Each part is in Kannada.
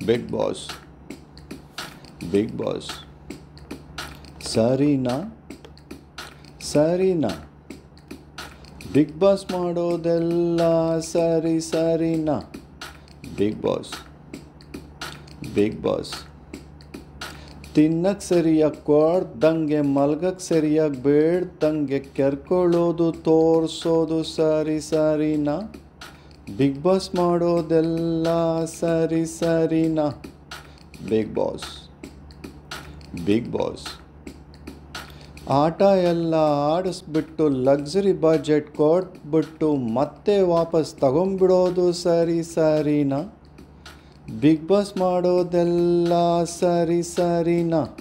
ಬಿಗ್ ಬಾಸ್ ಬಿಗ್ ಬಾಸ್ ಸರಿನಾ ಸರಿನಾ ಬಿಗ್ ಬಾಸ್ ಮಾಡೋದೆಲ್ಲ ಸರಿನಾ ಬಿಗ್ ಬಾಸ್ ತಿನ್ನಕ್ಕೆ ಸರಿಯಾಗಿ ಕೊಡ್ದಂಗೆ ಮಲ್ಗಕ್ಕೆ ಸರಿಯಾಗಿ ಬೇಡ್ದಂಗೆ ಕೆರ್ಕೊಳ್ಳೋದು ತೋರಿಸೋದು ಸರಿನಾ ಬಿಗ್ ಬಾಸ್ ಮಾಡೋದೆಲ್ಲ ಸರಿನಾ ಬಿಗ್ ಬಾಸ್ ಆಟ ಎಲ್ಲ ಆಡಿಸ್ಬಿಟ್ಟು ಲಕ್ಸುರಿ ಬಜೆಟ್ ಕೊಟ್ಬಿಟ್ಟು ಮತ್ತೆ ವಾಪಸ್ ತಗೊಂಬಿಡೋದು ಸರಿನಾ ಬಿಗ್ ಬಾಸ್ ಮಾಡೋದೆಲ್ಲ ಸರಿನಾ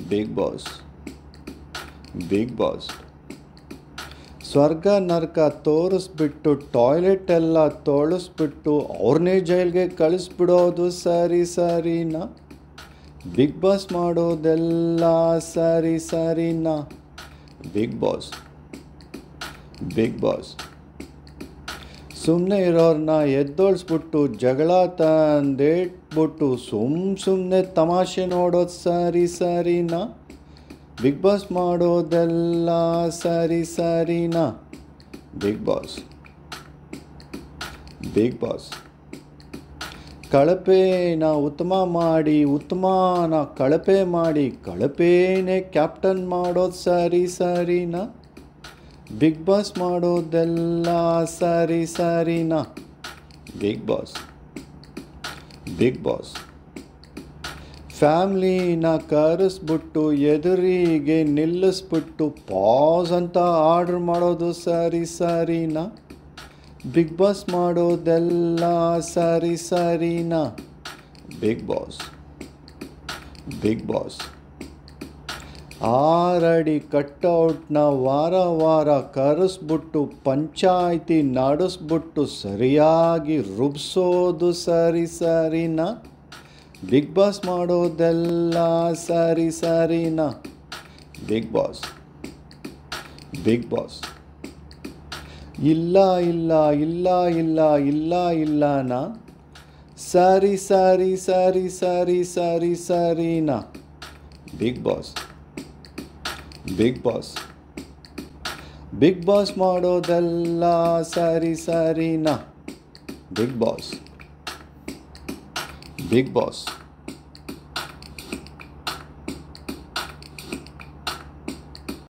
ಬಿಗ್ ಬಾಸ್ ಸ್ವರ್ಗ ನರ್ಕ ತೋರಿಸ್ಬಿಟ್ಟು ಟಾಯ್ಲೆಟ್ ಎಲ್ಲ ತೊಳಸ್ಬಿಟ್ಟು ಅವ್ರನ್ನೇ ಜೈಲ್ಗೆ ಕಳಿಸ್ಬಿಡೋದು ಸರಿನಾ ಬಿಗ್ ಬಾಸ್ ಮಾಡೋದೆಲ್ಲ ಸರಿನಾ ಬಿಗ್ ಬಾಸ್ ಸುಮ್ಮನೆ ಇರೋರನ್ನ ಎದ್ದೋಳಿಸ್ಬಿಟ್ಟು ಜಗಳ ತಂದೇಟ್ಬಿಟ್ಟು ಸುಮ್ಮನೆ ತಮಾಷೆ ನೋಡೋದು ಸರಿನಾ ಬಿಗ್ ಬಾಸ್ ಮಾಡೋದೆಲ್ಲ ಸರಿನಾ ಬಿಗ್ ಬಾಸ್ ಕಳಪೆನ ಉತ್ತಮ ಮಾಡಿ ಉತ್ತಮನ ಕಳಪೆ ಮಾಡಿ ಕಳಪೆನೇ ಕ್ಯಾಪ್ಟನ್ ಮಾಡೋದು ಸರಿನಾ ಬಿಗ್ ಬಾಸ್ ಮಾಡೋದೆಲ್ಲ ಸರಿನಾ ಬಿಗ್ ಬಾಸ್ ಫ್ಯಾಮ್ಲಿನ ಕರೆಸ್ಬಿಟ್ಟು ಎದುರಿಗೆ ನಿಲ್ಲಿಸ್ಬಿಟ್ಟು ಪಾಸ್ ಅಂತ ಆರ್ಡ್ರ್ ಮಾಡೋದು ಸರಿನಾ ಬಿಗ್ ಬಾಸ್ ಮಾಡೋದೆಲ್ಲ ಸರಿನಾ ಬಿಗ್ ಬಾಸ್ 6 ಅಡಿ ಕಟ್ಔಟ್ನ ವಾರ ಕರೆಸ್ಬಿಟ್ಟು ಪಂಚಾಯಿತಿ ನಡೆಸ್ಬಿಟ್ಟು ಸರಿಯಾಗಿ ರುಬ್ಸೋದು ಸರಿನಾ ಬಿಗ್ ಬಾಸ್ ಮಾಡೋದೆಲ್ಲ ಸರಿನಾ ಬಿಗ್ ಬಾಸ್ ಇಲ್ಲನಾ ಸರಿನಾ ಬಿಗ್ ಬಾಸ್ ಮಾಡೋದೆಲ್ಲ ಸರಿನಾ ಬಿಗ್ ಬಾಸ್